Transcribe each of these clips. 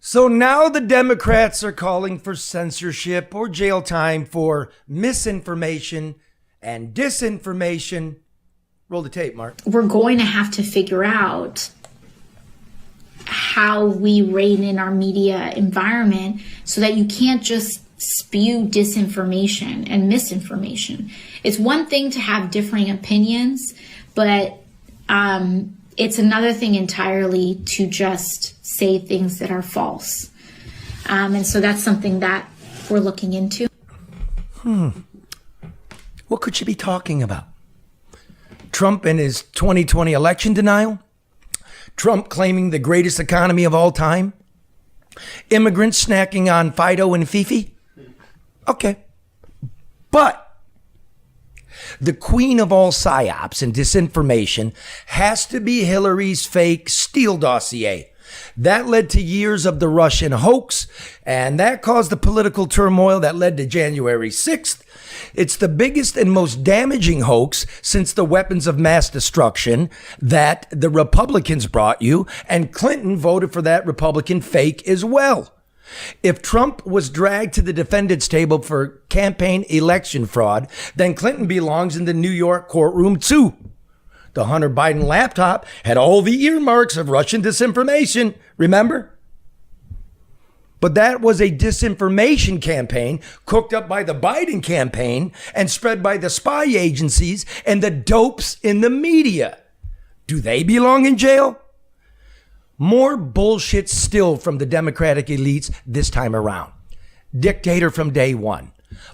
So now the Democrats are calling for censorship or jail time for misinformation and disinformation. Roll the tape, Mark. We're going to have to figure out how we rein in our media environment so that you can't just spew disinformation and misinformation. It's one thing to have differing opinions, but it's another thing entirely to just say things that are false. And so that's something that we're looking into. What could you be talking about? Trump and his 2020 election denial? Trump claiming the greatest economy of all time? Immigrants snacking on Fido and Fifi? Okay. But the queen of all psy-ops and disinformation has to be Hillary's fake Steele Dossier. That led to years of the Russian hoax, and that caused the political turmoil that led to January 6th. It's the biggest and most damaging hoax since the weapons of mass destruction that the Republicans brought you, and Clinton voted for that Republican fake as well. If Trump was dragged to the defendants table for campaign election fraud, then Clinton belongs in the New York courtroom too. The Hunter Biden laptop had all the earmarks of Russian disinformation, remember? But that was a disinformation campaign cooked up by the Biden campaign and spread by the spy agencies and the dopes in the media. Do they belong in jail? More bullshit still from the Democratic elites this time around. Dictator from day one.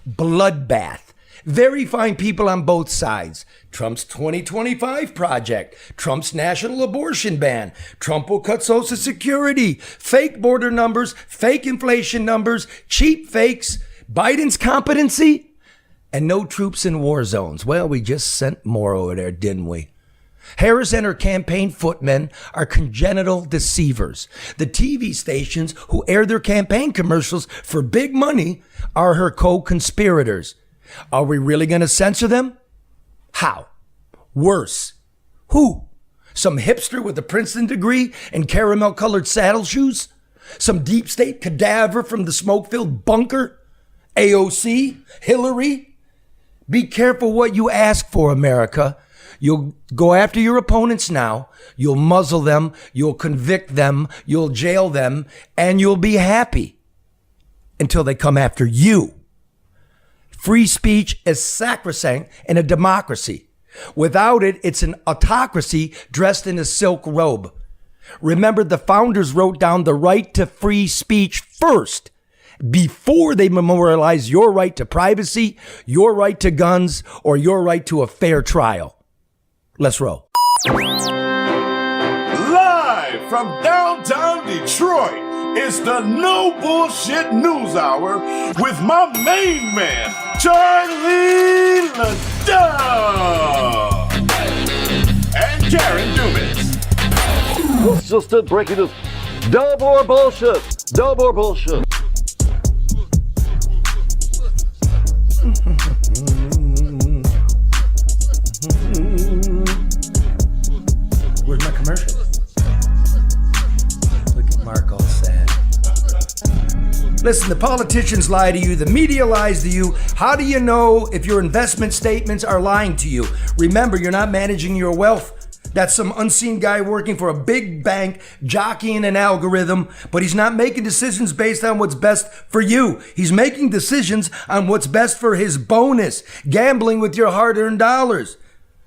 Bloodbath. Very fine people on both sides. Trump's 2025 project. Trump's national abortion ban. Trump will cut Social Security. Fake border numbers. Fake inflation numbers. Cheap fakes. Biden's competency. And no troops in war zones. Well, we just sent more over there, didn't we? Harris and her campaign footmen are congenital deceivers. The TV stations who air their campaign commercials for big money are her co-conspirators. Are we really going to censor them? How? Worse. Who? Some hipster with a Princeton degree and caramel-colored saddle shoes? Some deep state cadaver from the smoke-filled bunker? AOC? Hillary? Be careful what you ask for, America. You'll go after your opponents now. You'll muzzle them. You'll convict them. You'll jail them. And you'll be happy until they come after you. Free speech is sacrosanct in a democracy. Without it, it's an autocracy dressed in a silk robe. Remember, the founders wrote down the right to free speech first, before they memorialized your right to privacy, your right to guns, or your right to a fair trial. Let's roll. Live from downtown Detroit, it's the No Bullshit News Hour with my main man, Charlie LeDuff, and Karen Dumas. Let's just breaking this. No more bullshit. No more bullshit. Where's my commercial? Look at Mark all sad. Listen, the politicians lie to you. The media lies to you. How do you know if your investment statements are lying to you? Remember, you're not managing your wealth. That's some unseen guy working for a big bank, jockeying an algorithm, but he's not making decisions based on what's best for you. He's making decisions on what's best for his bonus, gambling with your hard-earned dollars.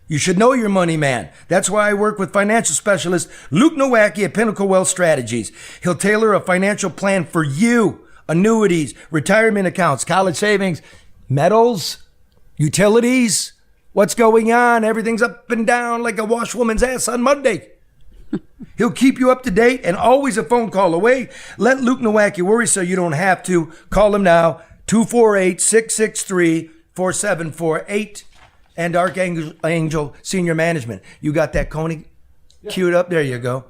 You should know your money, man. That's why I work with financial specialist Luke Nowacki at Pinnacle Wealth Strategies. He'll tailor a financial plan for you. Annuities, retirement accounts, college savings, metals, utilities. What's going on? Everything's up and down like a washwoman's ass on Monday. He'll keep you up to date and always a phone call away. Let Luke Nowacki worry so you don't have to. Call him now, 248-663-4748. And Archangel Senior Management. You got that, Coney? Yeah. Queued up? There you go.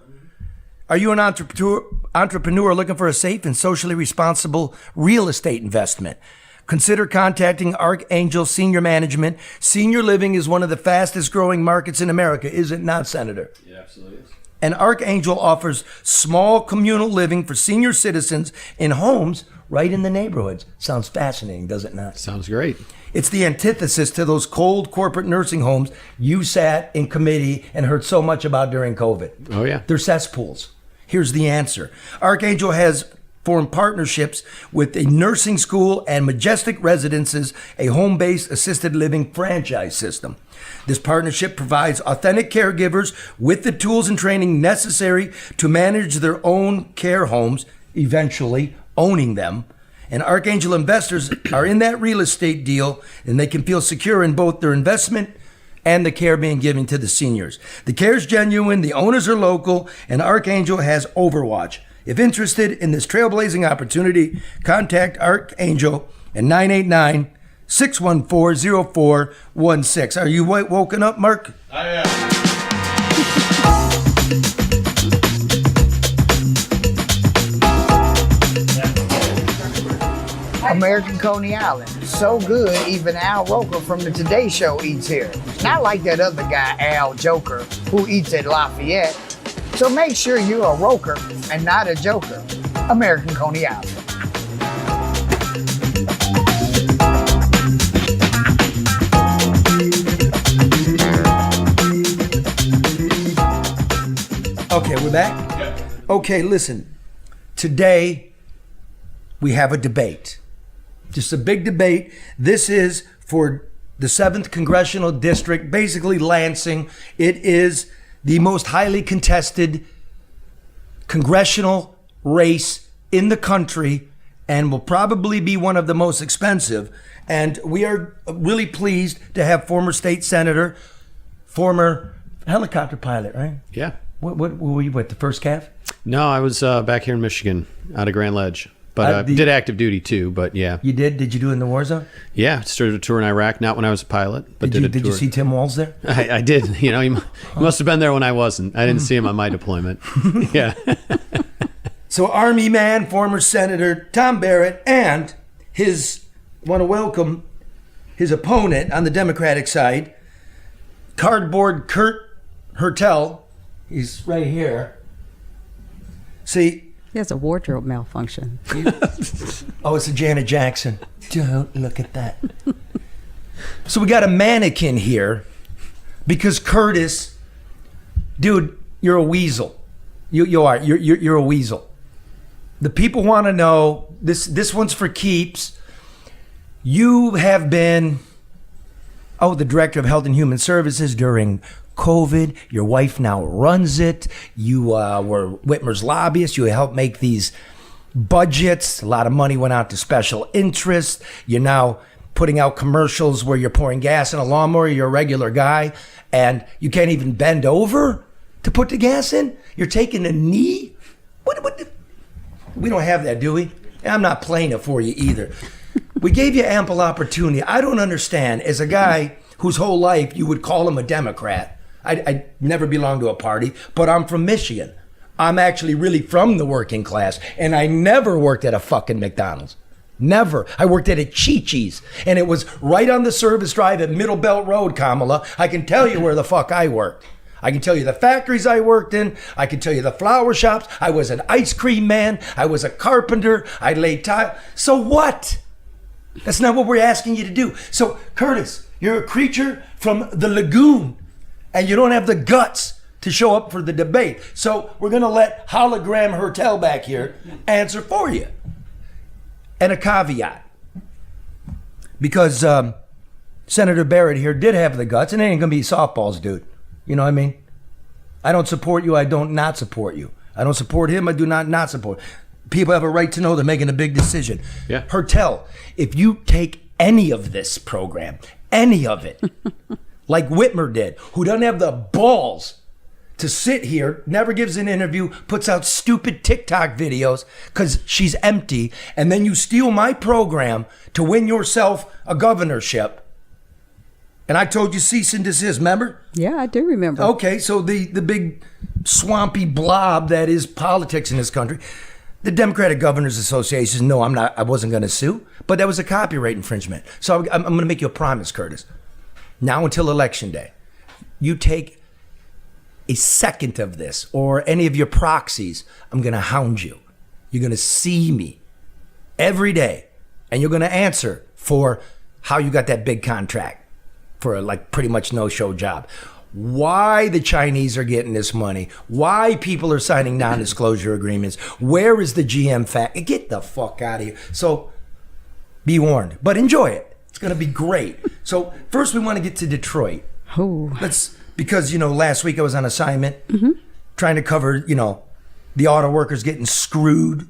Are you an entrepreneur looking for a safe and socially responsible real estate investment? Consider contacting Archangel Senior Management. Senior living is one of the fastest growing markets in America, is it not, Senator? It absolutely is. And Archangel offers small communal living for senior citizens in homes right in the neighborhoods. Sounds fascinating, does it not? Sounds great. It's the antithesis to those cold corporate nursing homes you sat in committee and heard so much about during COVID. Oh, yeah. They're cesspools. Here's the answer. Archangel has formed partnerships with a nursing school and Majestic Residences, a home-based assisted living franchise system. This partnership provides authentic caregivers with the tools and training necessary to manage their own care homes, eventually owning them. And Archangel investors are in that real estate deal, and they can feel secure in both their investment and the care being given to the seniors. The care is genuine, the owners are local, and Archangel has Overwatch. If interested in this trailblazing opportunity, contact Archangel at 989-614-0416. Are you woken up, Mark? I am. American Coney Island. So good, even Al Roker from the Today Show eats here. Not like that other guy, Al Joker, who eats at Lafayette. So make sure you're a Roker and not a Joker. American Coney Island. Okay, we're back? Yep. Okay, listen. Today, we have a debate. Just a big debate. This is for the 7th Congressional District, basically Lansing. It is the most highly contested congressional race in the country and will probably be one of the most expensive. And we are really pleased to have former state senator, former helicopter pilot, right? Yeah. What were you, the first calf? No, I was back here in Michigan out of Grand Ledge. But did active duty too, but yeah. You did? Did you do it in the war zone? Yeah, started a tour in Iraq, not when I was a pilot, but Did you see Tim Walz there? I did. You know, he must have been there when I wasn't. I didn't see him on my deployment. Yeah. So Army man, former Senator Tom Barrett, and want to welcome his opponent on the Democratic side, Cardboard Kurt Hertel. He's right here. See, He has a wardrobe malfunction. oh, it's a Janet Jackson. Don't look at that. So we got a mannequin here because Curtis, dude, you're a weasel. You are. You're a weasel. The people want to know. This one's for keeps. You have been, the director of Health and Human Services during COVID. Your wife now runs it. You were Whitmer's lobbyist. You helped make these budgets. A lot of money went out to special interests. You're now putting out commercials where you're pouring gas in a lawnmower. You're a regular guy, and you can't even bend over to put the gas in. You're taking a knee. We don't have that, do we? And I'm not playing it for you either. We gave you ample opportunity. I don't understand, as a guy whose whole life you would call him a Democrat. I never belonged to a party, but I'm from Michigan. I'm actually really from the working class, and I never worked at a fucking McDonald's. Never. I worked at a Chi-Chi's, and it was right on the service drive at Middle Belt Road, Kamala. I can tell you where the fuck I worked. I can tell you the factories I worked in. I can tell you the flower shops. I was an ice cream man. I was a carpenter. I laid tile. So what? That's not what we're asking you to do. So, Curtis, you're a creature from the lagoon, and you don't have the guts to show up for the debate. So we're going to let Hologram Hertel back here answer for you. And a caveat. Because Senator Barrett here did have the guts, and it ain't going to be softballs, dude. You know what I mean? I don't support you. I don't not support you. I don't support him. I do not support. People have a right to know they're making a big decision. Yeah. Hertel, if you take any of this program, any of it, like Whitmer did, who doesn't have the balls to sit here, never gives an interview, puts out stupid TikTok videos because she's empty, and then you steal my program to win yourself a governorship. And I told you cease and desist, remember? Yeah, I do remember. Okay, so the big swampy blob that is politics in this country. The Democratic Governors Association, no, I wasn't going to sue, but that was a copyright infringement. So I'm going to make you a promise, Curtis. Now until Election Day, you take a second of this or any of your proxies, I'm going to hound you. You're going to see me every day, and you're going to answer for how you got that big contract for a pretty much no-show job. Why the Chinese are getting this money, why people are signing non-disclosure agreements, where is the GM fact? Get the fuck out of here. So be warned, but enjoy it. It's going to be great. So first we want to get to Detroit. Because, last week I was on assignment trying to cover, the auto workers getting screwed,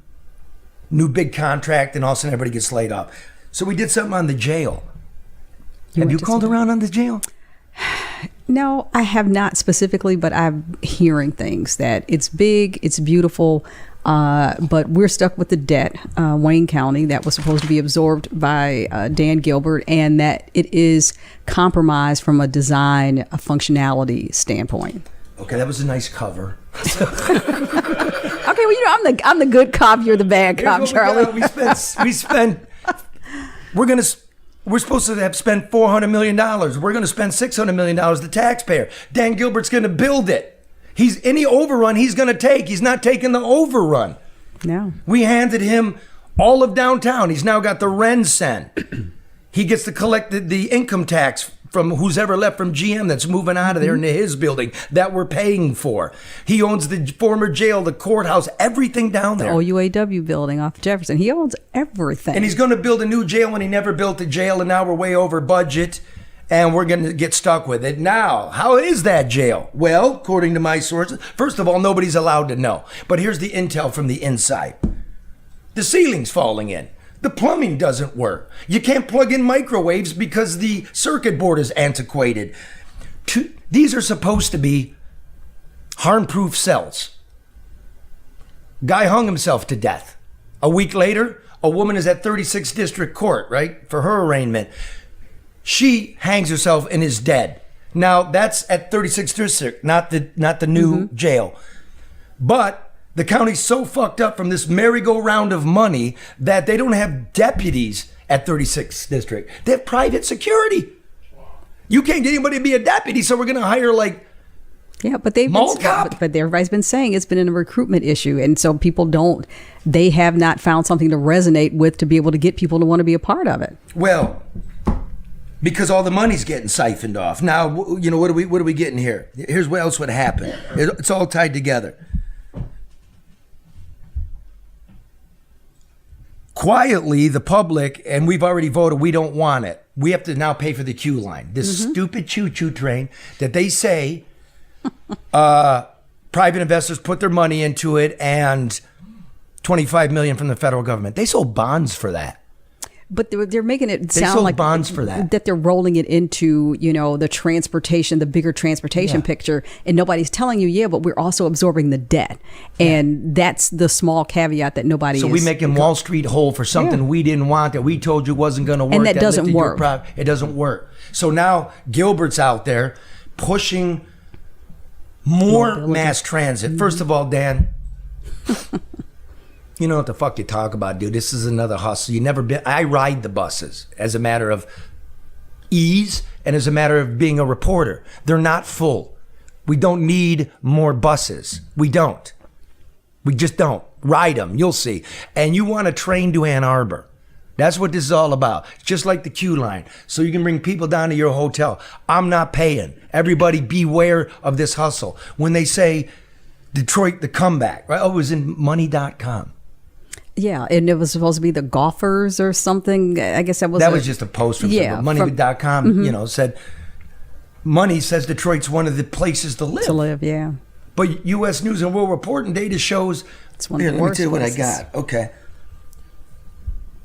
new big contract, and all of a sudden everybody gets laid off. So we did something on the jail. Have you called around on the jail? No, I have not specifically, but I'm hearing things that it's big, it's beautiful, but we're stuck with the debt, Wayne County, that was supposed to be absorbed by Dan Gilbert, and that it is compromised from a design, a functionality standpoint. Okay, that was a nice cover. Okay, well, I'm the good cop, you're the bad cop, Charlie. We're supposed to have spent $400 million. We're going to spend $600 million, the taxpayer. Dan Gilbert's going to build it. Any overrun he's going to take. He's not taking the overrun. No. We handed him all of downtown. He's now got the RenCen. He gets to collect the income tax from who's ever left from GM that's moving out of there into his building that we're paying for. He owns the former jail, the courthouse, everything down there. The OUAW building off Jefferson. He owns everything. And he's going to build a new jail when he never built a jail, and now we're way over budget, and we're going to get stuck with it. Now, how is that jail? Well, according to my sources, first of all, nobody's allowed to know. But here's the intel from the inside. The ceiling's falling in. The plumbing doesn't work. You can't plug in microwaves because the circuit board is antiquated. These are supposed to be harm-proof cells. Guy hung himself to death. A week later, a woman is at 36th District Court, right, for her arraignment. She hangs herself and is dead. Now, that's at 36th District, not the new jail. But the county's so fucked up from this merry-go-round of money that they don't have deputies at 36th District. They have private security. You can't get anybody to be a deputy, so we're going to hire but everybody's been saying it's been a recruitment issue, and so they have not found something to resonate with to be able to get people to want to be a part of it. Well, because all the money's getting siphoned off. Now, what are we getting here? Here's what else would happen. It's all tied together. Quietly, the public, and we've already voted, we don't want it. We have to now pay for the queue line. This stupid choo-choo train that they say private investors put their money into it and $25 million from the federal government. They sold bonds for that. But they're making it sound like bonds for that they're rolling it into, the transportation, the bigger transportation picture. And nobody's telling you, but we're also absorbing the debt. And that's the small caveat that nobody is. So we making Wall Street whole for something we didn't want, that we told you wasn't going to work. And that doesn't work. It doesn't work. So now Gilbert's out there pushing more mass transit. First of all, Dan, you know what the fuck you talk about, dude. This is another hustle. I ride the buses as a matter of ease and as a matter of being a reporter. They're not full. We don't need more buses. We don't. We just don't. Ride them. You'll see. And you want a train to Ann Arbor. That's what this is all about. Just like the queue line. So you can bring people down to your hotel. I'm not paying. Everybody beware of this hustle. When they say Detroit, the comeback, right? Oh, it was in money.com. Yeah, and it was supposed to be the golfers or something. I guess that was just a post from money.com, said Money says Detroit's one of the places to live. Yeah. But U.S. News and World Report and data shows, it's one of the worst let me tell you places. what I got. Okay.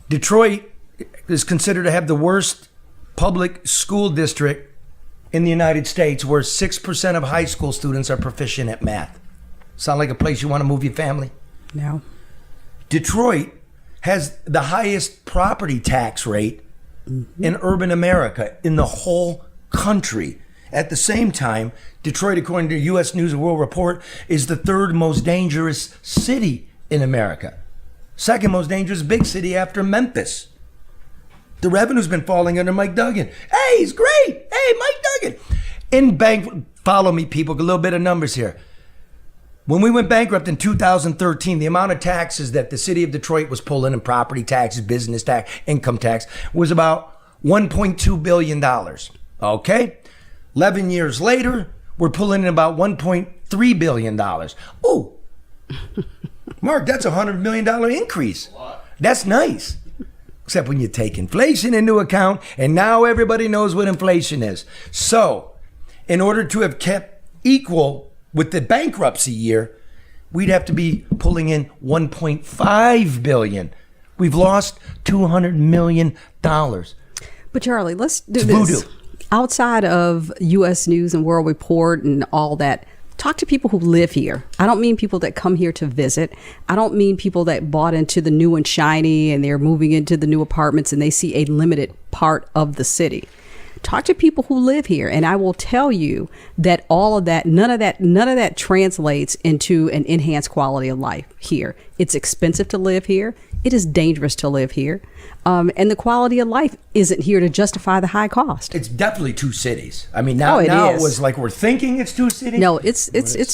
Detroit is considered to have the worst public school district in the United States, where 6% of high school students are proficient at math. Sound like a place you want to move your family? No. Detroit has the highest property tax rate in urban America in the whole country. At the same time, Detroit, according to U.S. News and World Report, is the third most dangerous city in America. Second most dangerous big city after Memphis. The revenue's been falling under Mike Duggan. Hey, he's great. Hey, Mike Duggan. Follow me, people, a little bit of numbers here. When we went bankrupt in 2013, the amount of taxes that the city of Detroit was pulling in, property taxes, business tax, income tax, was about $1.2 billion. Okay? 11 years later, we're pulling in about $1.3 billion. Oh, Mark, that's a $100 million increase. That's nice. Except when you take inflation into account, and now everybody knows what inflation is. So, in order to have kept equal with the bankruptcy year, we'd have to be pulling in $1.5 billion. We've lost $200 million. But Charlie, let's do It's this. voodoo. Outside of U.S. News and World Report and all that, talk to people who live here. I don't mean people that come here to visit. I don't mean people that bought into the new and shiny and they're moving into the new apartments and they see a limited part of the city. Talk to people who live here, and I will tell you that all of that, none of that translates into an enhanced quality of life here. It's expensive to live here. It is dangerous to live here, and the quality of life isn't here to justify the high cost. It's definitely two cities. I mean, now it it is. was like we're thinking it's two cities. No, it's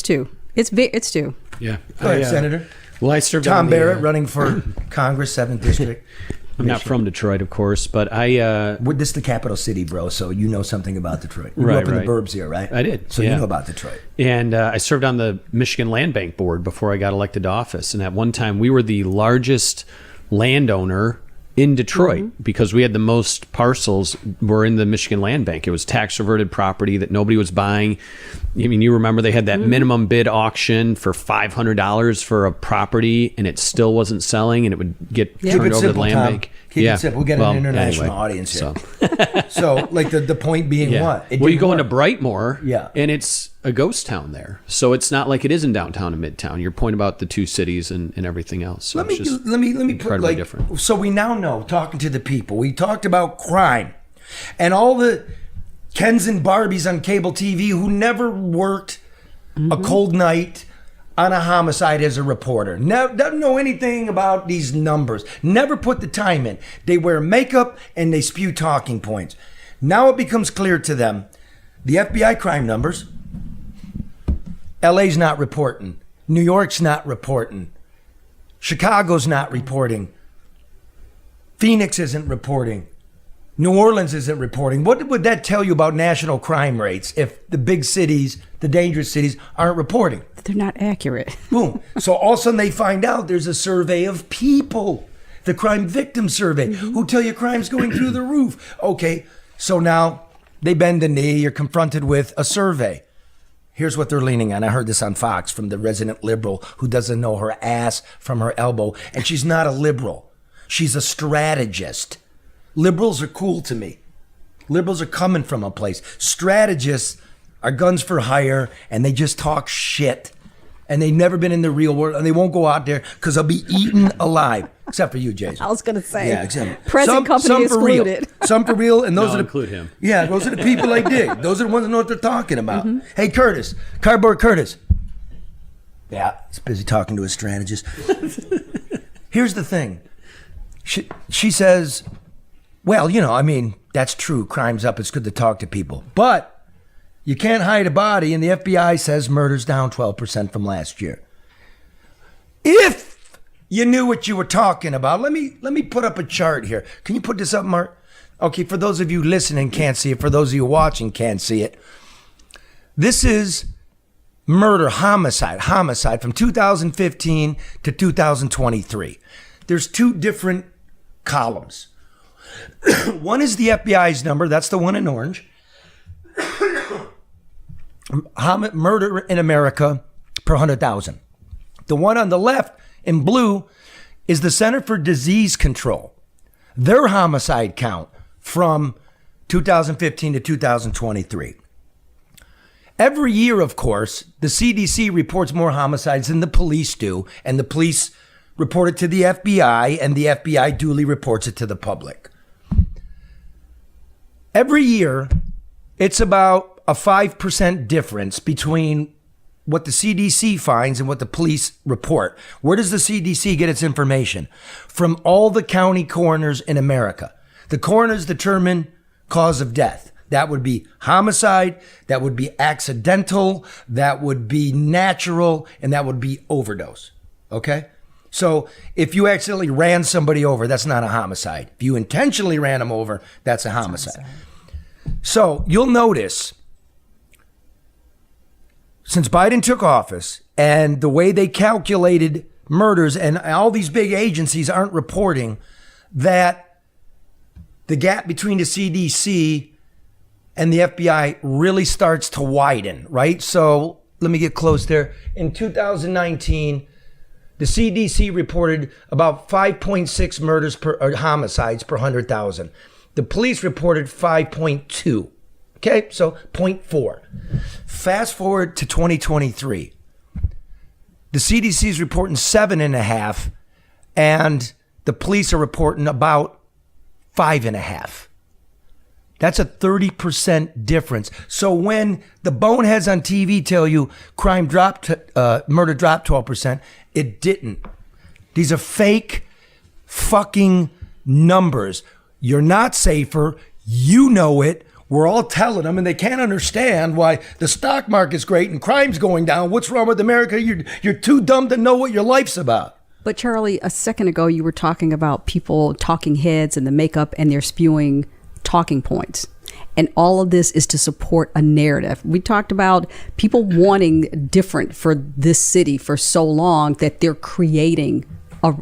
two. It's two. Yeah. Go ahead, Senator. Well, I served on Tom the, Barrett running for Congress, 7th District. I'm not from Detroit, of course, but I... This is the capital city, bro, so you know something about Detroit. You grew Right, up in right. the burbs here, right? I did, So yeah. you know about Detroit. And I served on the Michigan Land Bank Board before I got elected to office. And at one time, we were the largest landowner in Detroit because we had the most parcels were in the Michigan Land Bank. It was tax reverted property that nobody was buying. I mean, you remember they had that minimum bid auction for $500 for a property, and it still wasn't selling, and it would get Keep turned it over to simple, the Land Tom. Bank. Keep it simple. We'll get an international anyway, audience here. So. So, like, the point being what? It Well, you didn't go into work. Brightmoor, Yeah. and it's a ghost town there. So it's not like it is in downtown and midtown. Your point about the two cities and everything else. So Let me it's just put incredibly like different. so we now know, talking to the people, we talked about crime and all the Kens and Barbies on cable TV who never worked a cold night on a homicide as a reporter. Doesn't know anything about these numbers. Never put the time in. They wear makeup and they spew talking points. Now it becomes clear to them the FBI crime numbers. LA's not reporting. New York's not reporting. Chicago's not reporting. Phoenix isn't reporting. New Orleans isn't reporting. What would that tell you about national crime rates if the big cities, the dangerous cities, aren't reporting? They're not accurate. Boom. So all of a sudden they find out there's a survey of people, the crime victim survey, who tell you crime's going through the roof. Okay, so now they bend the knee, you're confronted with a survey. Here's what they're leaning on. I heard this on Fox from the resident liberal who doesn't know her ass from her elbow. And she's not a liberal. She's a strategist. Liberals are cool to me. Liberals are coming from a place. Strategists are guns for hire, and they just talk shit. And they've never been in the real world, and they won't go out there because they'll be eaten alive. Except for you, Jason. I was going to say. Yeah, exactly. Present company some for real. excluded. Some for real, and those No, are the include him. Yeah, those are the people I dig. Those are the ones that know what they're talking about. Hey, Curtis, Cardboard Curtis. Yeah, he's busy talking to his strategist. Here's the thing. She says, well, you know, I mean, that's true. Crime's up. It's good to talk to people. But you can't hide a body, and the FBI says murder's down 12% from last year. If you knew what you were talking about, let me put up a chart here. Can you put this up, Mark? Okay, for those of you listening can't see it, for those of you watching can't see it. This is murder, homicide from 2015 to 2023. There's two different columns. One is the FBI's number. That's the one in orange. Murder in America per 100,000. The one on the left in blue is the Center for Disease Control. Their homicide count from 2015 to 2023. Every year, of course, the CDC reports more homicides than the police do, and the police report it to the FBI, and the FBI duly reports it to the public. Every year, it's about a 5% difference between what the CDC finds and what the police report. Where does the CDC get its information? From all the county coroners in America. The coroners determine cause of death. That would be homicide, that would be accidental, that would be natural, and that would be overdose. Okay? So if you accidentally ran somebody over, that's not a homicide. If you intentionally ran them over, that's a homicide. So you'll notice, since Biden took office and the way they calculated murders, and all these big agencies aren't reporting that the gap between the CDC and the FBI really starts to widen, right? So let me get close there. In 2019, the CDC reported about 5.6 murders or homicides per 100,000. The police reported 5.2. Okay, so 0.4. Fast forward to 2023. The CDC is reporting 7.5, and the police are reporting about 5.5. That's a 30% difference. So when the boneheads on TV tell you crime dropped, murder dropped 12%, it didn't. These are fake fucking numbers. You're not safer. You know it. We're all telling them, and they can't understand why the stock market's great and crime's going down. What's wrong with America? You're too dumb to know what your life's about. But Charlie, a second ago, you were talking about people, talking heads and the makeup, and they're spewing talking points. And all of this is to support a narrative. We talked about people wanting different for this city for so long that they're creating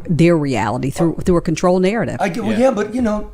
their reality through a controlled narrative. Yeah, but you know,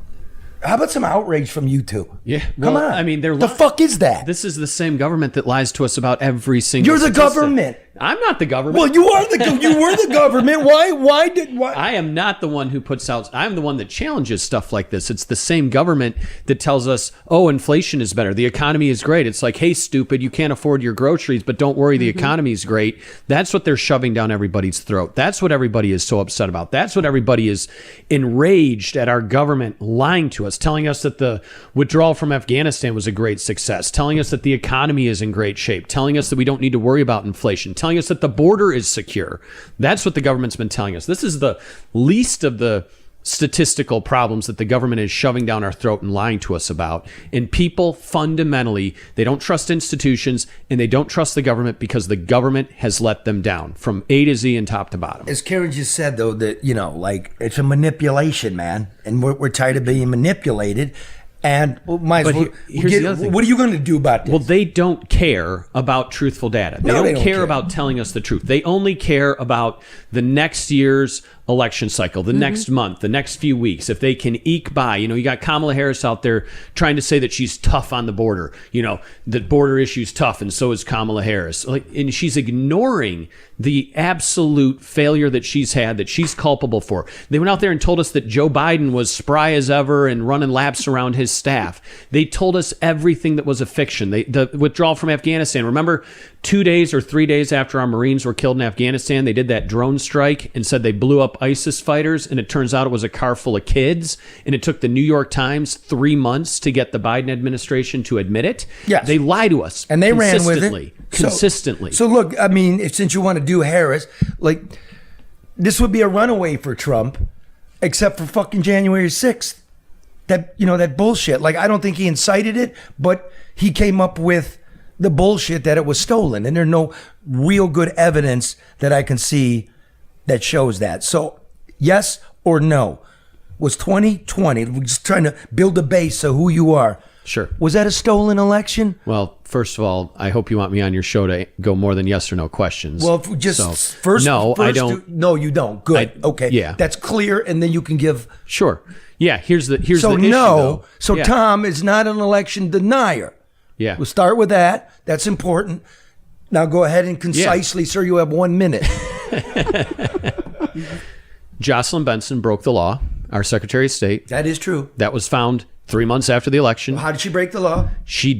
how about some outrage from you two? Yeah. Come on. I mean, the fuck is that? This is the same government that lies to us about every single You're the statistic. government. I'm not the government. Well, you were the government. Why? I am not the one who puts out. I'm the one that challenges stuff like this. It's the same government that tells us, oh, inflation is better. The economy is great. It's like, hey, stupid, you can't afford your groceries, but don't worry, the economy is great. That's what they're shoving down everybody's throat. That's what everybody is so upset about. That's what everybody is enraged at our government lying to us, telling us that the withdrawal from Afghanistan was a great success, telling us that the economy is in great shape, telling us that we don't need to worry about inflation, telling us that the border is secure. That's what the government's been telling us. This is the least of the statistical problems that the government is shoving down our throat and lying to us about. And people fundamentally, they don't trust institutions and they don't trust the government because the government has let them down from A to Z and top to bottom. As Karen just said, though, that, you know, like, it's a manipulation, man. And we're tired of being manipulated. And might as well, here's the other thing. What are you going to do about this? Well, they don't care about truthful data. They don't care about telling us the truth. They only care about the next year's election cycle, the next month, the next few weeks. If they can eke by, you know, you got Kamala Harris out there trying to say that she's tough on the border. You know, the border issue's tough, and so is Kamala Harris. Like, and she's ignoring the absolute failure that she's had, that she's culpable for. They went out there and told us that Joe Biden was spry as ever and running laps around his staff. They told us everything that was a fiction. The withdrawal from Afghanistan. Remember, 2 days or 3 days after our Marines were killed in Afghanistan, they did that drone strike and said they blew up ISIS fighters, and it turns out it was a car full of kids, and it took the New York Times 3 months to get the Biden administration to admit it. Yes. They lie to us. And they ran with it. Consistently. So look, I mean, since you want to do Harris, like, this would be a runaway for Trump, except for fucking January 6th. That, you know, that bullshit. Like, I don't think he incited it, but he came up with the bullshit that it was stolen. And there's no real good evidence that I can see that shows that. So, yes or no? Was 2020, we're just trying to build a base of who you are. Sure. Was that a stolen election? Well, first of all, I hope you want me on your show to go more than yes or no questions. Well, first, I don't. No, you don't. Good. Okay. Yeah. That's clear, and then you can give. Sure. Yeah. Here's the issue. So Though. So Yeah. Tom is not an election denier. Yeah. We'll start with that. That's important. Now go ahead and concisely, sir. You have 1 minute. Jocelyn Benson broke the law. Our Secretary of State. That is true. That was found 3 months after the election. How did she break the law? She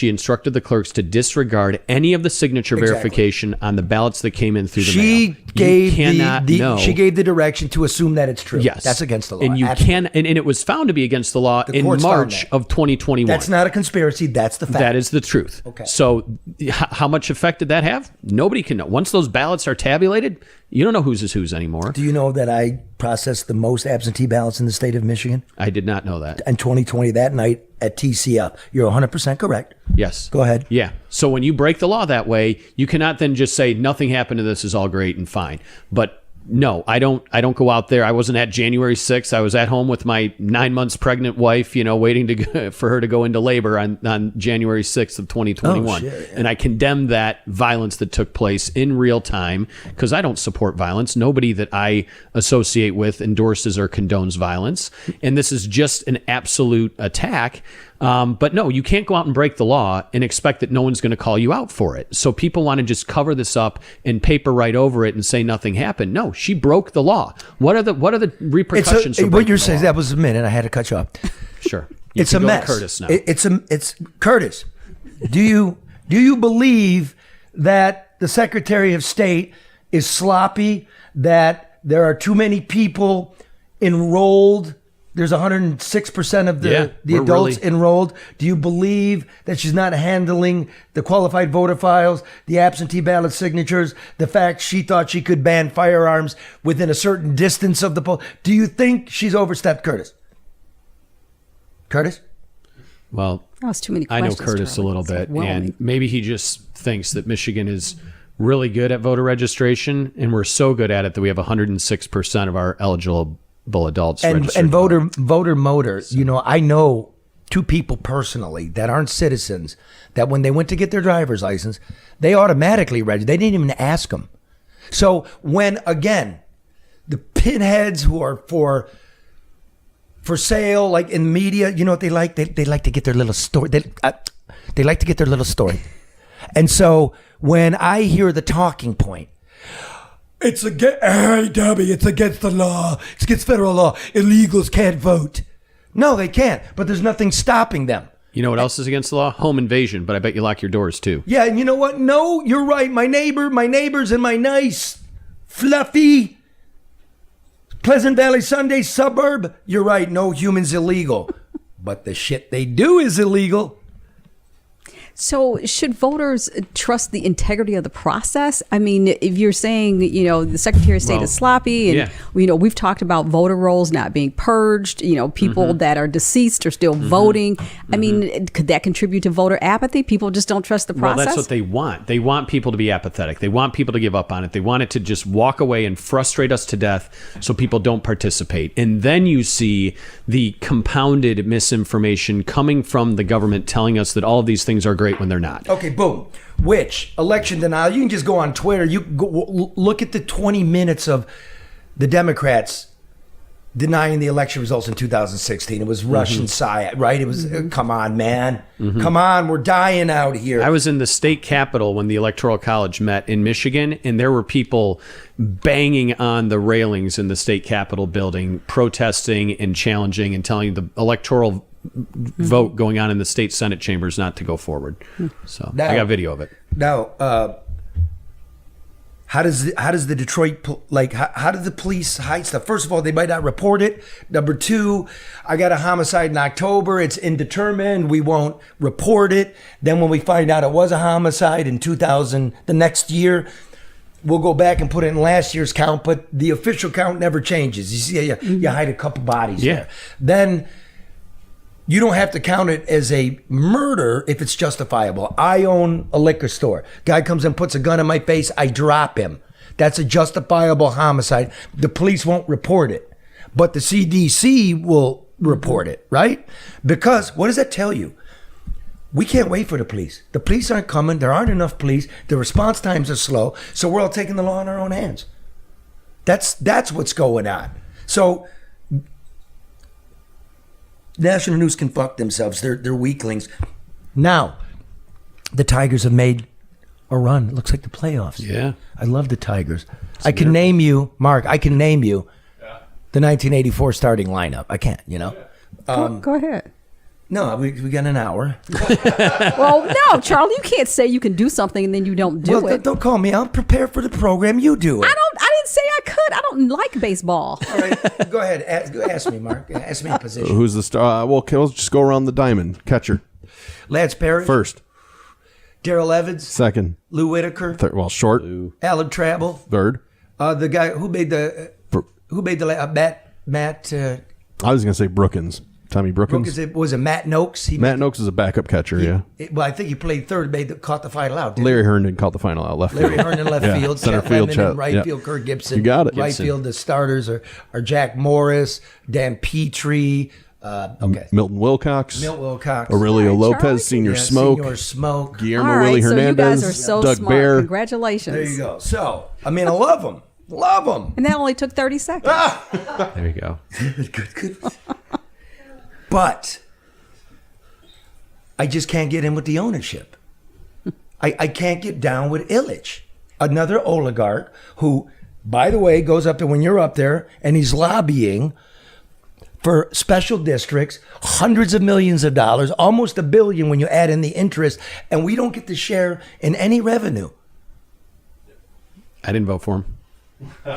instructed the clerks to disregard any of the signature verification on the ballots that came in through the mail. She gave She gave the direction to assume that it's true. Yes. That's against the law. And and it was found to be against the law in courts March found of 2021. That's not a conspiracy. That's the fact. That is the truth. Okay. So how much effect did that have? Nobody can know. Once those ballots are tabulated, you don't know whose is whose anymore. Do you know that I processed the most absentee ballots in the state of Michigan? I did not know that. that. in 2020 that night at TCF. You're 100% correct. Yes. Go ahead. Yeah. So when you break the law that way, you cannot then just say nothing happened to this is all great and fine. But no, I don't go out there. I wasn't at January 6th. I was at home with my 9 months pregnant wife, waiting for her to go into labor on January 6th of 2021. Oh, shit, yeah. And I condemned that violence that took place in real time because I don't support violence. Nobody that I associate with endorses or condones violence. And this is just an absolute attack. But no, you can't go out and break the law and expect that no one's going to call you out for it. So people want to just cover this up and paper right over it and say nothing happened. No, she broke the law. What are the repercussions? For what you're the saying, law? that was a minute. I had to cut you off. Sure. It's a can go to mess. Curtis now. It's Curtis. Do you believe that the Secretary of State is sloppy? That there are too many people enrolled? There's 106% of the adults enrolled. Do you believe that she's not handling the qualified voter files, the absentee ballot signatures, the fact she thought she could ban firearms within a certain distance of the poll? Do you think she's overstepped, Curtis? Curtis? Well, That was too many I know questions, Curtis Charlie. a little It's bit, overwhelming. and maybe he just thinks that Michigan is really good at voter registration, and we're so good at it that we have 106% of our eligible adults registered. And voter motor. I know two people personally that aren't citizens that when they went to get their driver's license, they automatically registered. They didn't even ask them. So when, again, the pinheads who are for sale, like in media, you know what they like? They like to get their little story. They like to get their little story. And so when I hear the talking point, it's against the law. It's against federal law. Illegals can't vote. No, they can't. But there's nothing stopping them. You know what else is against the law? Home invasion, but I bet you lock your doors too. Yeah, and you know what? No, you're right. My neighbors in my nice, fluffy, Pleasant Valley Sunday suburb. You're right. No human's illegal. But the shit they do is illegal. So should voters trust the integrity of the process? I mean, if you're saying, the Secretary of State is sloppy and, we've talked about voter rolls not being purged, people that are deceased are still voting. I mean, could that contribute to voter apathy? People just don't trust the process? Well, that's what they want. They want people to be apathetic. They want people to give up on it. They want it to just walk away and frustrate us to death so people don't participate. And then you see the compounded misinformation coming from the government telling us that all of these things are great when they're not. Okay, boom. Which election denial? You can just go on Twitter. You go, look at the 20 minutes of the Democrats denying the election results in 2016. It was Russian psy, right? It was, come on, man. Come on, we're dying out here. I was in the state capitol when the Electoral College met in Michigan, and there were people banging on the railings in the state capitol building, protesting and challenging and telling the electoral vote going on in the state Senate chambers not to go forward. So Now- I got video of it. Now, how does the Detroit how did the police hide stuff? First of all, they might not report it. Number two, I got a homicide in October. It's indeterminate. We won't report it. Then when we find out it was a homicide in 2000, the next year, we'll go back and put it in last year's count. But the official count never changes. You see, you hide a couple bodies there. Then you don't have to count it as a murder if it's justifiable. I own a liquor store. Guy comes and puts a gun in my face. I drop him. That's a justifiable homicide. The police won't report it, but the CDC will report it, right? Because what does that tell you? We can't wait for the police. The police aren't coming. There aren't enough police. The response times are slow. So we're all taking the law in our own hands. That's what's going on. So national news can fuck themselves. They're weaklings. Now, the Tigers have made a run. It looks like the playoffs. Yeah. I love the Tigers. I can name you, Mark, the 1984 starting lineup. I can't, Go ahead. No, we got an hour. Well, no, Charlie, you can't say you can do something and then you don't do it. Don't call me. I'll prepare for the program. You do it. I didn't say I could. I don't like baseball. All right, go ahead. Ask me, Mark. Ask me a position. Who's the star? Okay, let's just go around the diamond. Catcher. Lance Perry. First. Daryl Evans. Second. Lou Whitaker. Third. Well, short. Alan Travel. Third. The guy who made the Matt. I was going to say Brookins. Tommy Brookins. Was it Matt Noakes? Matt Noakes is a backup catcher, yeah. Well, I think he played third, caught the final out. Larry Herndon caught the final out, left Larry field. Herndon left field, center Chet field, Lemon in right yeah. field, Kurt Gibson. You got it. Right Gibson. field, the starters are Jack Morris, Dan Petrie, Milton Wilcox. Aurelio All right, Lopez, Charlie. Senior Yeah, Smoke. Senior Smoke. Guillermo All right, Willie so Hernandez. you guys are so Doug smart. Bear. Congratulations. There you go. So, I mean, I love them. Love them. And that only took 30 seconds. There you go. Good. But I just can't get in with the ownership. I can't get down with Illich, another oligarch who, by the way, goes up to when you're up there and he's lobbying for special districts, hundreds of millions of dollars, almost $1 billion when you add in the interest, and we don't get to share in any revenue. I didn't vote for him.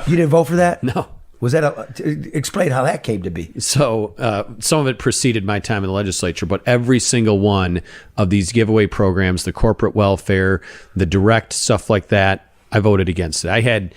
You didn't vote for that? No. Was that explain how that came to be? So some of it preceded my time in the legislature, but every single one of these giveaway programs, the corporate welfare, the direct stuff like that, I voted against it. I had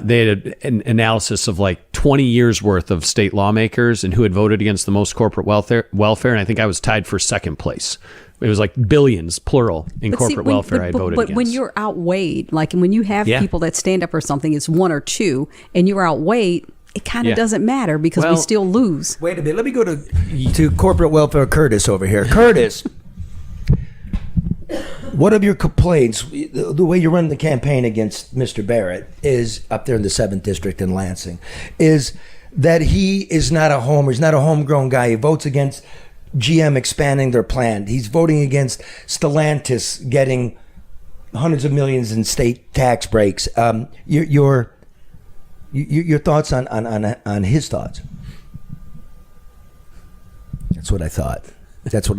they had an analysis of like 20 years worth of state lawmakers and who had voted against the most corporate welfare, and I think I was tied for second place. It was like billions, plural, in corporate welfare I voted against. But when you're outweighed, like when you have Yeah. people that stand up for something, it's one or two, and you're outweighed, it kind of Yeah. doesn't matter because we Well- still lose. Wait a minute. Let me go to corporate welfare Curtis over here. Curtis, one of your complaints, the way you run the campaign against Mr. Barrett is up there in the 7th District in Lansing, is that he is not a homer. He's not a homegrown guy. He votes against GM expanding their plant. He's voting against Stellantis getting hundreds of millions in state tax breaks. Your thoughts on his thoughts? That's what I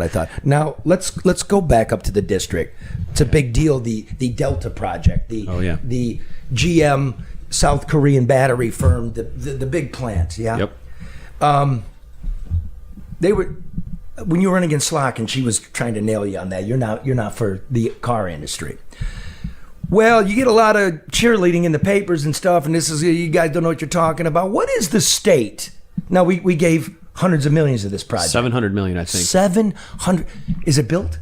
thought. Now let's go back up to the district. It's a big deal. The Delta project. The GM South Korean battery firm. The big plants. Yeah. Yep. They were. When you were running against Slock and she was trying to nail you on that, you're not for the car industry. Well, you get a lot of cheerleading in the papers and stuff, and this is, you guys don't know what you're talking about. What is the state? Now, we gave hundreds of millions of this project. 700 million, I think. 700. Is it built?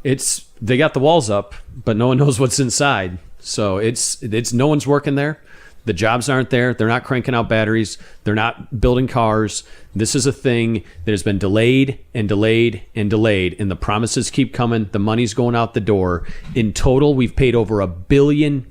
They got the walls up, but no one knows what's inside. So it's no one's working there. The jobs aren't there. They're not cranking out batteries. They're not building cars. This is a thing that has been delayed and delayed and delayed, and the promises keep coming. The money's going out the door. In total, we've paid over $1 billion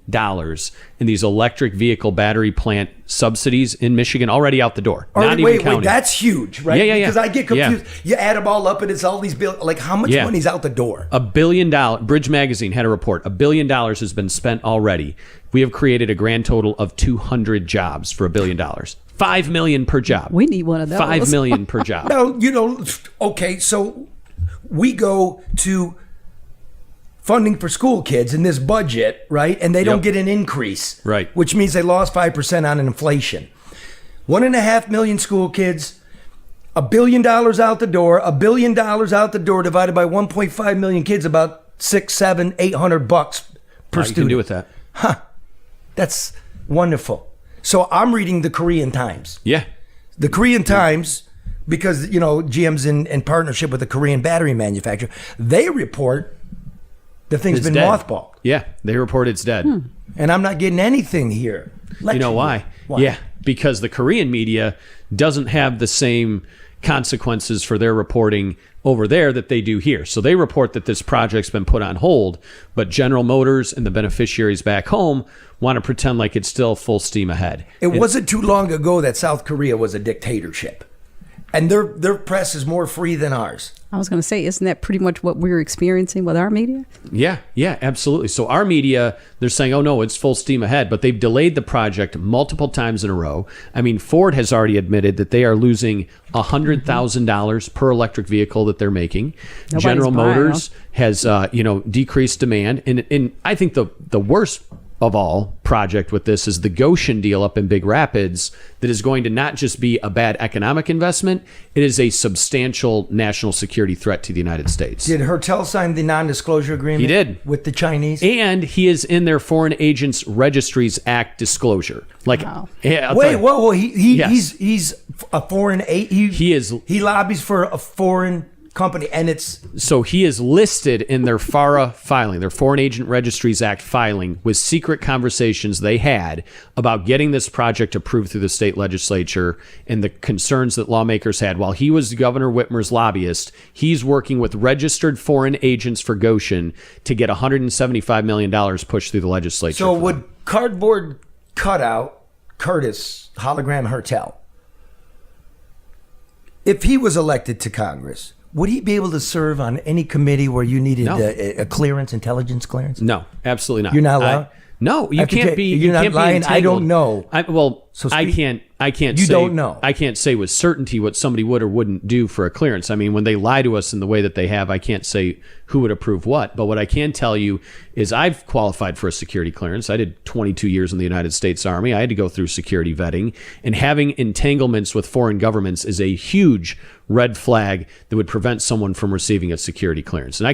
in these electric vehicle battery plant subsidies in Michigan already out the door. Not even counting. Wait, that's huge, right? Yeah. Because I get confused. Yeah. You add them all up, and it's all these bills. Like, how much money's out the door? $1 billion. Bridge Magazine had a report. $1 billion has been spent already. We have created a grand total of 200 jobs for $1 billion. 5 million per job. We need one of those. 5 million per job. Now, okay, so we go to funding for school kids in this budget, right? And they don't Yep. get an increase. Right. Which means they lost 5% on inflation. 1.5 million school kids, $1 billion out the door, $1 billion out the door divided by 1.5 million kids, about $600, $700, $800 per What student. you can do with that? That's wonderful. So I'm reading the Korean Times. Yeah. The Korean Times, because, GM's in partnership with the Korean battery manufacturer, they report the thing's It's been dead. mothballed. Yeah. They report it's dead. And I'm not getting anything here. You know why? Yeah. Because the Korean media doesn't have the same consequences for their reporting over there that they do here. So they report that this project's been put on hold, but General Motors and the beneficiaries back home want to pretend like it's still full steam ahead. It wasn't too long ago that South Korea was a dictatorship. And their press is more free than ours. I was going to say, isn't that pretty much what we're experiencing with our media? Yeah, absolutely. So our media, they're saying, oh no, it's full steam ahead, but they've delayed the project multiple times in a row. I mean, Ford has already admitted that they are losing $100,000 per electric vehicle that they're making. Nobody's General buying Motors has, decreased demand. And I think the worst of all project with this is the Goshen deal up in Big Rapids that is going to not just be a bad economic investment, it is a substantial national security threat to the United States. Did Hertel sign the non-disclosure agreement? He did. With the Chinese? And he is in their Foreign Agents Registries Act disclosure. Like, Wow. yeah, Wait, whoa. Yes. He's a foreign he lobbies for a foreign company, and it's So he is listed in their FARA filing, their Foreign Agent Registries Act filing, with secret conversations they had about getting this project approved through the state legislature and the concerns that lawmakers had. While he was Governor Whitmer's lobbyist, he's working with registered foreign agents for Goshen to get $175 million pushed through the legislature. so would cardboard cutout Curtis hologram Hertel, if he was elected to Congress, would he be able to serve on any committee where you needed No. a clearance, intelligence clearance? No, absolutely not. You're not allowed? No, you After can't be. you're You not can't lying? be I don't know. So I speak- can't. I can't. You say, don't know. I can't say with certainty what somebody would or wouldn't do for a clearance. I mean, when they lie to us in the way that they have, I can't say who would approve what. But what I can tell you is I've qualified for a security clearance. I did 22 years in the United States Army. I had to go through security vetting, and having entanglements with foreign governments is a huge red flag that would prevent someone from receiving a security clearance. And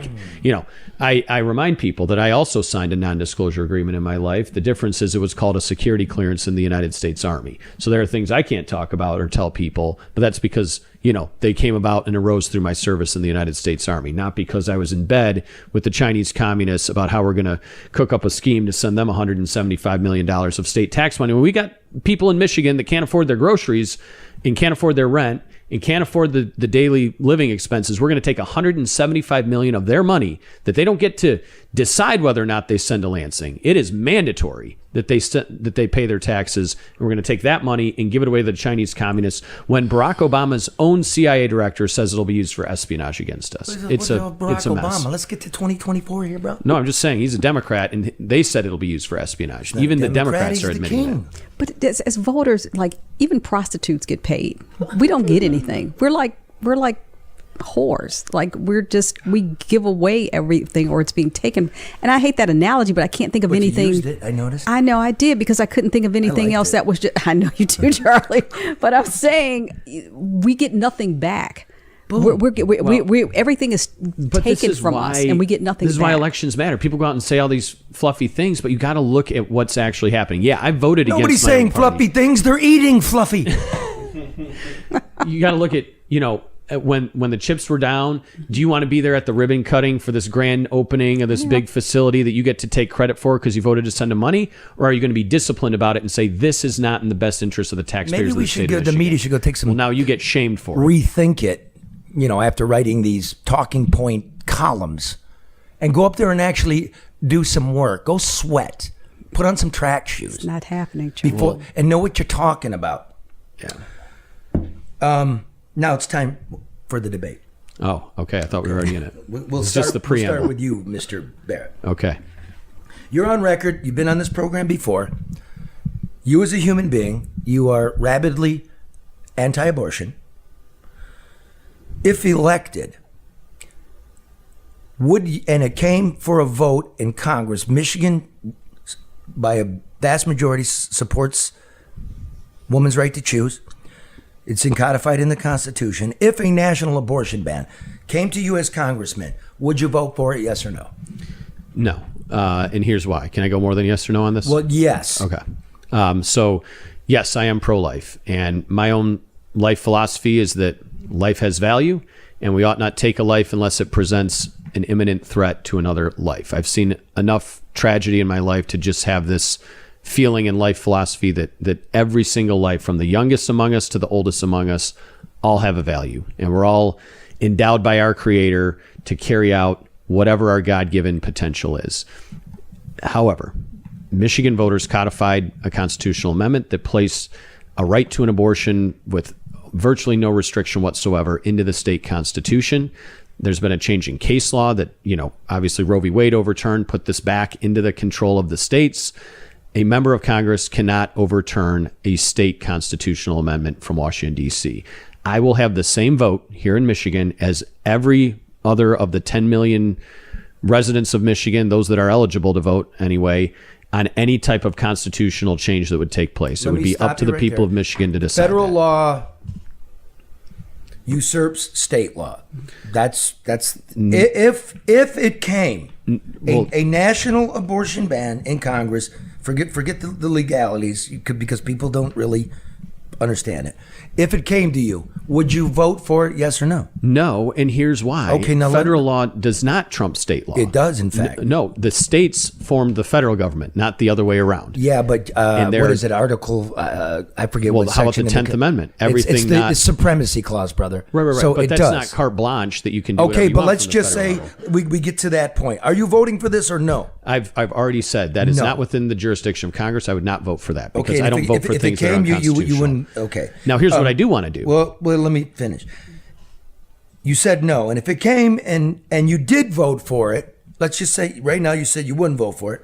I remind people that I also signed a non-disclosure agreement in my life. The difference is it was called a security clearance in the United States Army. So there are things I can't talk about or tell people, but that's because, they came about and arose through my service in the United States Army, not because I was in bed with the Chinese communists about how we're going to cook up a scheme to send them $175 million of state tax money. When we got people in Michigan that can't afford their groceries and can't afford their rent and can't afford the daily living expenses, we're going to take $175 million of their money that they don't get to decide whether or not they send to Lansing. It is mandatory that they pay their taxes. And we're going to take that money and give it away to the Chinese communists when Barack Obama's own CIA director says it'll be used for espionage against us. It's a mess. Obama. Let's get to 2024 here, bro. No, I'm just saying he's a Democrat, and they said it'll be used for espionage. Even the Democrats are admitting that. But as voters, like even prostitutes get paid. We don't get anything. We're like whores. Like we give away everything, or it's being taken. And I hate that analogy, but I can't think of anything. You used it, I noticed. I know I did, because I couldn't think of anything else that was just. I know you do, Charlie. But I'm saying we get nothing back. We everything is taken from us, and we get nothing. This is back. why elections matter. People go out and say all these fluffy things, but you got to look at what's actually happening. Yeah, I voted Nobody's against my own saying party. fluffy things. They're eating fluffy. You got to look at, when the chips were down, do you want to be there at the ribbon cutting for this grand opening of this big facility that you get to take credit for because you voted to send them money? Or are you going to be disciplined about it and say, this is not in the best interest of the taxpayers Maybe of we the should state go. of The Michigan? media should go take some. Well, now you get shamed for it. Rethink it. After writing these talking point columns, and go up there and actually do some work. Go sweat. Put on some track shoes. It's not happening, Charlie. And know what you're talking about. Yeah. Now it's time for the debate. Oh, okay. I thought we were already in it. We'll It's start, just the preamble. We'll start with you, Mr. Barrett. Okay. You're on record. You've been on this program before. You as a human being, you are rabidly anti-abortion. If elected, and it came for a vote in Congress, Michigan, by a vast majority, supports women's right to choose. It's codified in the Constitution. If a national abortion ban came to you as congressman, would you vote for it, yes or no? No. And here's why. Can I go more than yes or no on this? Well, yes. Okay. So, yes, I am pro-life. And my own life philosophy is that life has value, and we ought not take a life unless it presents an imminent threat to another life. I've seen enough tragedy in my life to just have this feeling and life philosophy that every single life, from the youngest among us to the oldest among us, all have a value. And we're all endowed by our Creator to carry out whatever our God-given potential is. However, Michigan voters codified a constitutional amendment that placed a right to an abortion with virtually no restriction whatsoever into the state constitution. There's been a change in case law that, obviously Roe v. Wade overturned, put this back into the control of the states. A member of Congress cannot overturn a state constitutional amendment from Washington, D.C. I will have the same vote here in Michigan as every other of the 10 million residents of Michigan, those that are eligible to vote anyway, on any type of constitutional change that would take place. It Let would me be stop up to you the right people there. of Michigan to decide. Federal that. law usurps state law. That's if it came a national abortion ban in Congress. Forget the legalities because people don't really understand it. If it came to you, would you vote for it? Yes or no? No, and here's why. Okay, now federal law does not trump state law. It does, in fact. No, the states formed the federal government, not the other way around. Yeah, but what is it? Article I forget. Well, what how about the section 10th Amendment? Everything it's not the supremacy clause, brother. Right. So but it that's does. not carte blanche that you can do. Okay, whatever you but want let's from the just federal say level. we get to that point. Are you voting for this or no? I've already said that is No. not within the jurisdiction of Congress. I would not vote for that because Okay, I don't vote for if things it came, that are unconstitutional. you wouldn't. Okay. Now, here's what I do want to do. Well, let me finish. You said no, and if it came and you did vote for it, let's just say right now you said you wouldn't vote for it,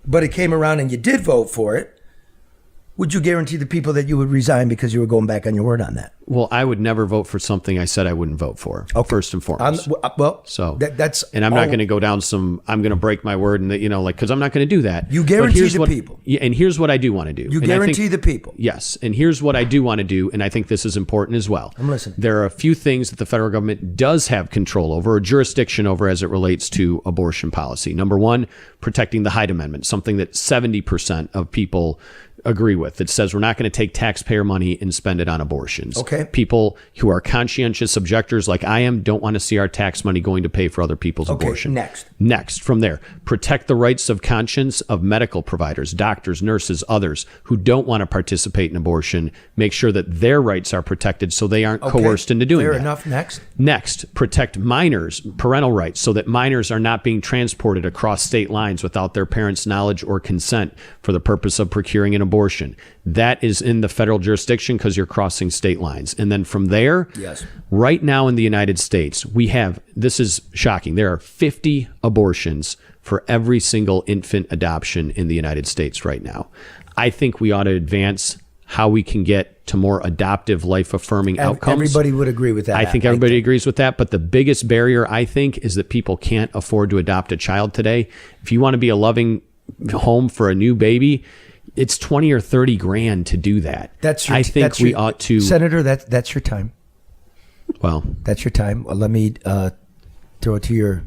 but it came around and you did vote for it. Would you guarantee the people that you would resign because you were going back on your word on that? Well, I would never vote for something I said I wouldn't vote for. Okay. First and foremost. So That's and I'm not going to go down I'm going to break my word and because I'm not going to do that. You But guarantee here's the what- people. Yeah, and here's what I do want to do. You And I guarantee think- the people. Yes, and here's what I do want to do, and I think this is important as well. I'm listening. There are a few things that the federal government does have control over, or jurisdiction over, as it relates to abortion policy. Number one, protecting the Hyde Amendment, something that 70% of people agree with. It says we're not going to take taxpayer money and spend it on abortions. Okay. People who are conscientious objectors like I am don't want to see our tax money going to pay for other people's Okay, abortion. next. From there, protect the rights of conscience of medical providers, doctors, nurses, others who don't want to participate in abortion. Make sure that their rights are protected so they aren't coerced into doing Fair that. enough. Next. Next, protect minors, parental rights, so that minors are not being transported across state lines without their parents' knowledge or consent for the purpose of procuring an abortion. That is in the federal jurisdiction because you're crossing state lines. And then from there, Yes. right now in the United States, we have, this is shocking, there are 50 abortions for every single infant adoption in the United States right now. I think we ought to advance how we can get to more adoptive, life-affirming outcomes. Everybody would agree with that. I think everybody agrees with that. But the biggest barrier, I think, is that people can't afford to adopt a child today. If you want to be a loving home for a new baby, it's 20 or 30 grand to do that. I think we ought to. Senator, that's your time. Well, that's your time. Well, let me throw it to your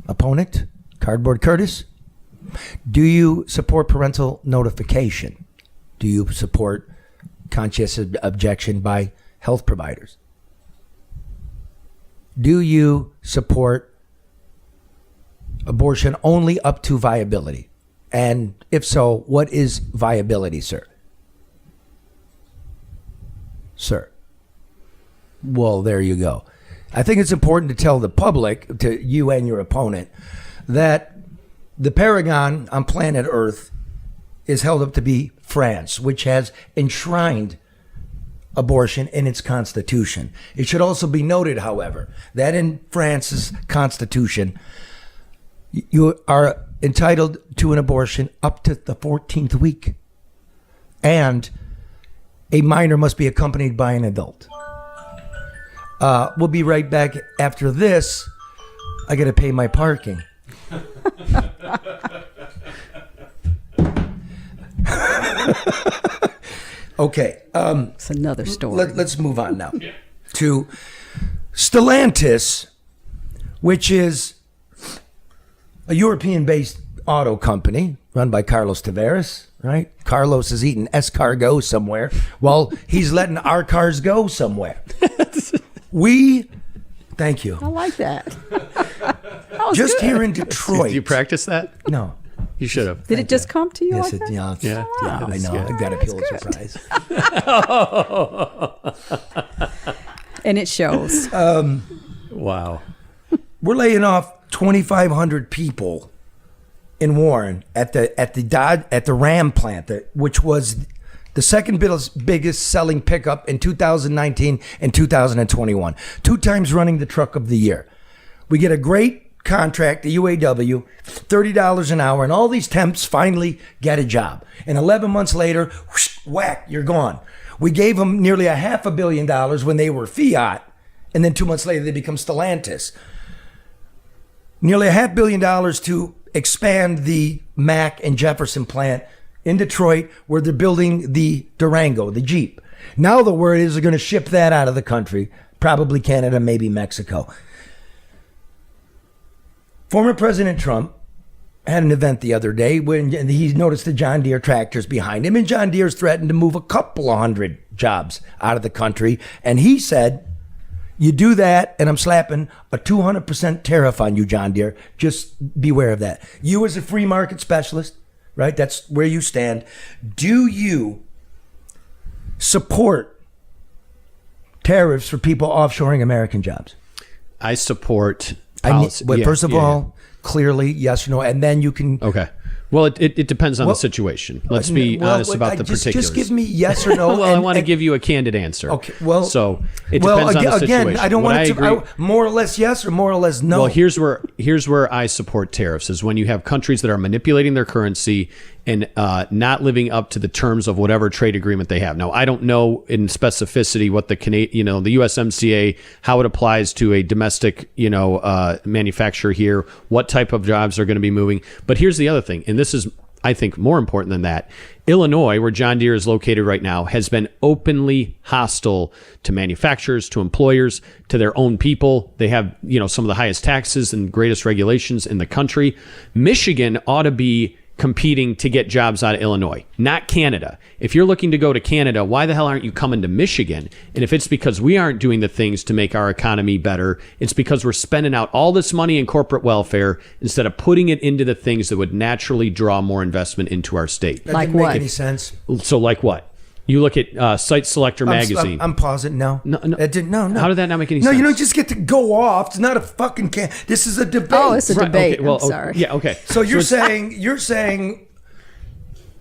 opponent, Cardboard Curtis. Do you support parental notification? Do you support conscious objection by health providers? Do you support abortion only up to viability? And if so, what is viability, sir? Sir. Well, there you go. I think it's important to tell the public, to you and your opponent, that the paragon on planet Earth is held up to be France, which has enshrined abortion in its constitution. It should also be noted, however, that in France's constitution, you are entitled to an abortion up to the 14th week. And a minor must be accompanied by an adult. We'll be right back after this. I got to pay my parking. Okay. It's another story. Let's move on now to Stellantis, which is a European-based auto company run by Carlos Tavares, right? Carlos is eating escargot somewhere while he's letting our cars go somewhere. Thank you. I like that. Just here in Detroit. Did you practice that? No. You should have. Did it just come to you Yes, like that? yeah, I know. good. I got a Pulitzer Prize. And it shows. Wow. We're laying off 2,500 people in Warren at the Ram plant, which was the second biggest selling pickup in 2019 and 2021. 2 times running the truck of the year. We get a great contract, the UAW, $30 an hour, and all these temps finally get a job. And 11 months later, whoosh, whack, you're gone. We gave them nearly $500 million when they were Fiat, and then 2 months later they become Stellantis. Nearly $500 million to expand the Mack and Jefferson plant in Detroit, where they're building the Durango, the Jeep. Now the word is they're going to ship that out of the country, probably Canada, maybe Mexico. Former President Trump had an event the other day when he noticed the John Deere tractors behind him, and John Deere's threatened to move a couple of hundred jobs out of the country. And he said, you do that, and I'm slapping a 200% tariff on you, John Deere. Just beware of that. You as a free market specialist, right? That's where you stand. Do you support tariffs for people offshoring American jobs? I support policy. First of all, clearly, yes or no, and then you can... Okay. Well, it depends on the situation. Let's be honest about the particulars. Just give me yes or no. Well, I want to give you a candid answer. Okay. Well, so it depends on the situation. Again, I don't want it to more or less yes or more or less no. Well, here's where I support tariffs is when you have countries that are manipulating their currency and not living up to the terms of whatever trade agreement they have. Now, I don't know in specificity what the the USMCA, how it applies to a domestic, manufacturer here, what type of jobs are going to be moving. But here's the other thing, and this is, I think, more important than that. Illinois, where John Deere is located right now, has been openly hostile to manufacturers, to employers, to their own people. They have, some of the highest taxes and greatest regulations in the country. Michigan ought to be competing to get jobs out of Illinois, not Canada. If you're looking to go to Canada, why the hell aren't you coming to Michigan? And if it's because we aren't doing the things to make our economy better, it's because we're spending out all this money in corporate welfare instead of putting it into the things that would naturally draw more investment into our state. That didn't make any sense. So like what? You look at Site Selector magazine. I'm pausing. No. It didn't. No. How did that not make any sense? No, you don't just get to go off. It's not a fucking This is a debate. Oh, it's a debate. Okay, well, I'm sorry. Yeah. Okay. So you're saying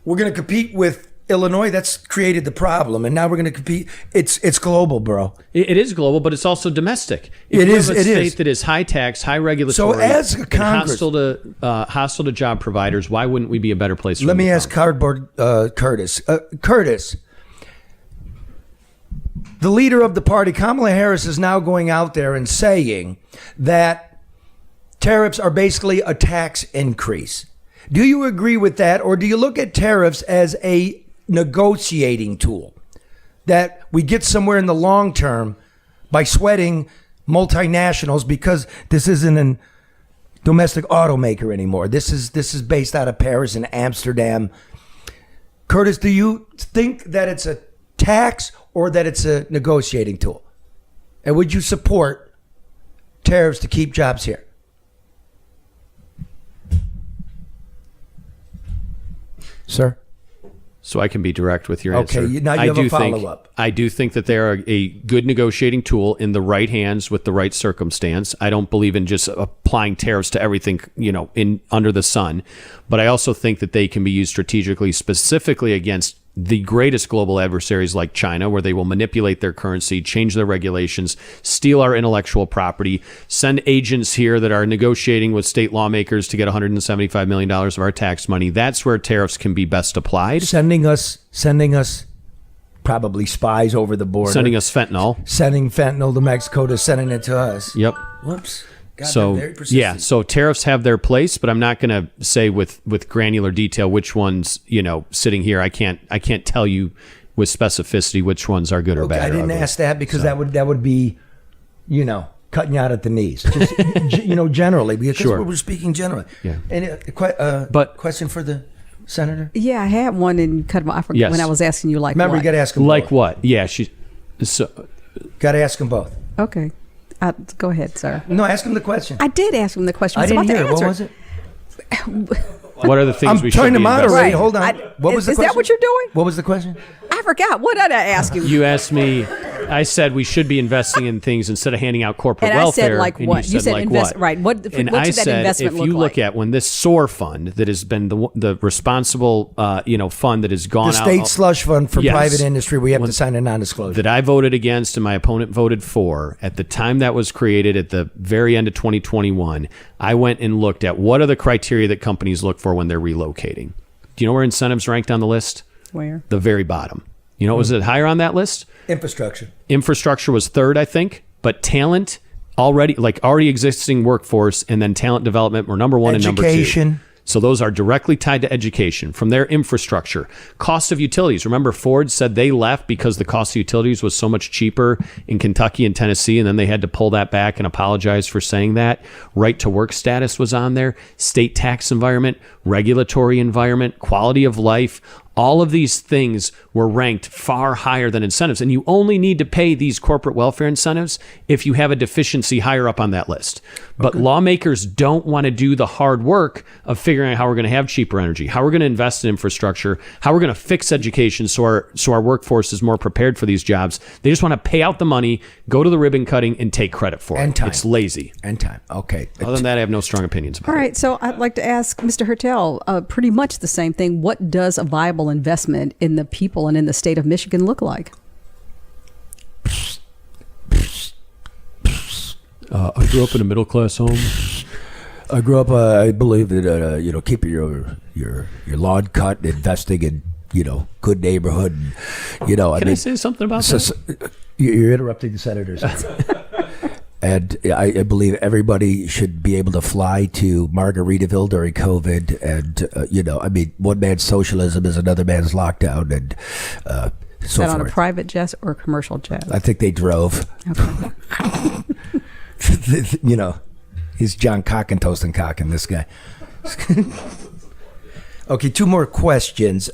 we're going to compete with Illinois? That's created the problem, and now we're going to compete. It's global, bro. It is global, but it's also domestic. If it you is. have a It state is that is high tax, high regulatory, so as and Congress, hostile to job providers, why wouldn't we be a better place? Let me ask Cardboard Curtis. Curtis, the leader of the party, Kamala Harris, is now going out there and saying that tariffs are basically a tax increase. Do you agree with that, or do you look at tariffs as a negotiating tool that we get somewhere in the long term by sweating multinationals, because this isn't a domestic automaker anymore? This is based out of Paris and Amsterdam. Curtis, do you think that it's a tax or that it's a negotiating tool? And would you support tariffs to keep jobs here? Sir? So I can be direct with your answer. Okay, now you have a follow-up. I do think that they are a good negotiating tool in the right hands with the right circumstance. I don't believe in just applying tariffs to everything, in under the sun. But I also think that they can be used strategically, specifically against the greatest global adversaries like China, where they will manipulate their currency, change their regulations, steal our intellectual property, send agents here that are negotiating with state lawmakers to get $175 million of our tax money. That's where tariffs can be best applied. Sending us probably spies over the border. Sending us fentanyl. Sending fentanyl to Mexico to sending it to us. Yep. Whoops. God, So tariffs have their place, but I'm not going to say with granular detail which ones, sitting here. I can't tell you with specificity which ones are good or bad. I didn't ask that because that would be, cutting you out at the knees. Just, generally, because we're speaking generally. Yeah. And question for the senator? Yeah, I had one in I forgot when I was asking you Remember, you got to ask them like both. what? Yeah, got to ask them both. Okay. Go ahead, sir. No, ask him the question. I did ask him the question. I didn't hear it. What was it? What are the things I'm trying to moderate. Right. Hold on. What was the question? Is that what you're doing? What was the question? I forgot. What did I ask you? You asked me. I said we should be investing in things instead of handing out corporate and welfare. I said like what? You said like invest. What? Right. What should that investment if look you like? look at when this SOAR fund that has been the responsible fund that has gone the out, state slush fund for yes, private industry, we have to sign a non-disclosure that I voted against and my opponent voted for at the time that was created at the very end of 2021. I went and looked at what are the criteria that companies look for when they're relocating. Do you know where incentives ranked on the list? Where? The very bottom. Was it higher on that list? Infrastructure. Infrastructure was third, I think, but talent already existing workforce, and then talent development were number one and number two. Education. So those are directly tied to education. From there, infrastructure, cost of utilities. Remember, Ford said they left because the cost of utilities was so much cheaper in Kentucky and Tennessee, and then they had to pull that back and apologize for saying that. Right to work status was on there. State tax environment, regulatory environment, quality of life. All of these things were ranked far higher than incentives. And you only need to pay these corporate welfare incentives if you have a deficiency higher up on that list. But lawmakers don't want to do the hard work of figuring out how we're going to have cheaper energy, how we're going to invest in infrastructure, how we're going to fix education so our workforce is more prepared for these jobs. They just want to pay out the money, go to the ribbon cutting, and take credit for it. And time. It's lazy. And time. Okay. Other than that, I have no strong opinions about it. All right, so I'd like to ask Mr. Hertel pretty much the same thing. What does a viable investment in the people and in the state of Michigan look like? I grew up in a middle-class home. I grew up. I believe that keep your lawn cut, investing in good neighborhood. And, Can I say something about that? You're interrupting the senators. And I believe everybody should be able to fly to Margaritaville during COVID. And, one man's socialism is another man's lockdown. And Is that on a private jet or a commercial jet? I think they drove. Okay. He's John Cock and Toast and Cock and this guy. Okay, two more questions.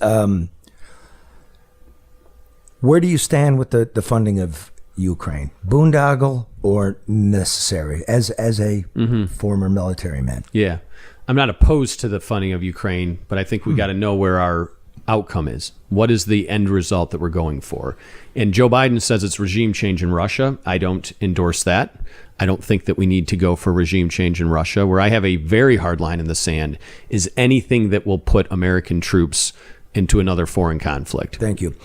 Where do you stand with the funding of Ukraine? Boondoggle or necessary as a former military man? Yeah. I'm not opposed to the funding of Ukraine, but I think we got to know where our outcome is. What is the end result that we're going for? And Joe Biden says it's regime change in Russia. I don't endorse that. I don't think that we need to go for regime change in Russia. Where I have a very hard line in the sand is anything that will put American troops into another foreign conflict. Thank you.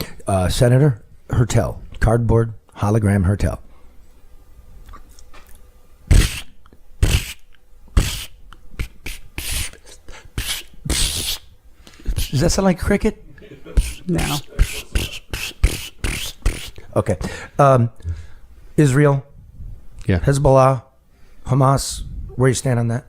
Senator Hertel, cardboard hologram Hertel. Does that sound like cricket? No. Okay. Israel, Yeah. Hezbollah, Hamas, where you stand on that?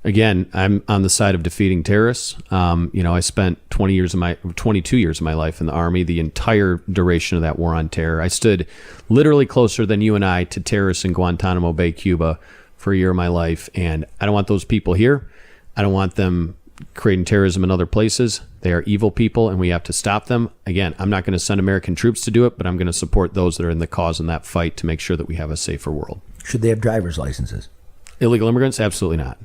Again, I'm on the side of defeating terrorists. I spent 22 years of my life in the Army, the entire duration of that war on terror. I stood literally closer than you and I to terrorists in Guantanamo Bay, Cuba for a year of my life. And I don't want those people here. I don't want them creating terrorism in other places. They are evil people and we have to stop them. Again, I'm not going to send American troops to do it, but I'm going to support those that are in the cause in that fight to make sure that we have a safer world. Should they have driver's licenses? Illegal immigrants? Absolutely not.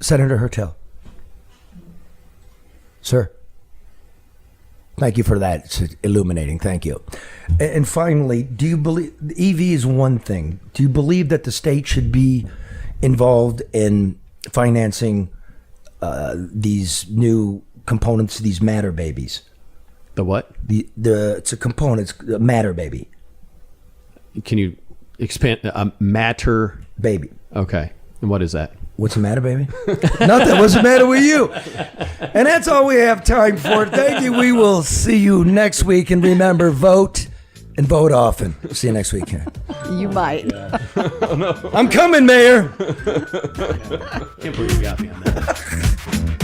Senator Hertel. Sir. Thank you for that. It's illuminating. Thank you. And finally, do you believe EV is one thing? Do you believe that the state should be involved in financing these new components, these matter babies? The what? It's a component, it's a matter baby. Can you expand? Matter baby. Okay. And what is that? What's the matter, baby? Nothing. What's the matter with you? And that's all we have time for. Thank you. We will see you next week. And remember, vote and vote often. See you next week. You might. I'm coming, Mayor. Can't believe you got me on that.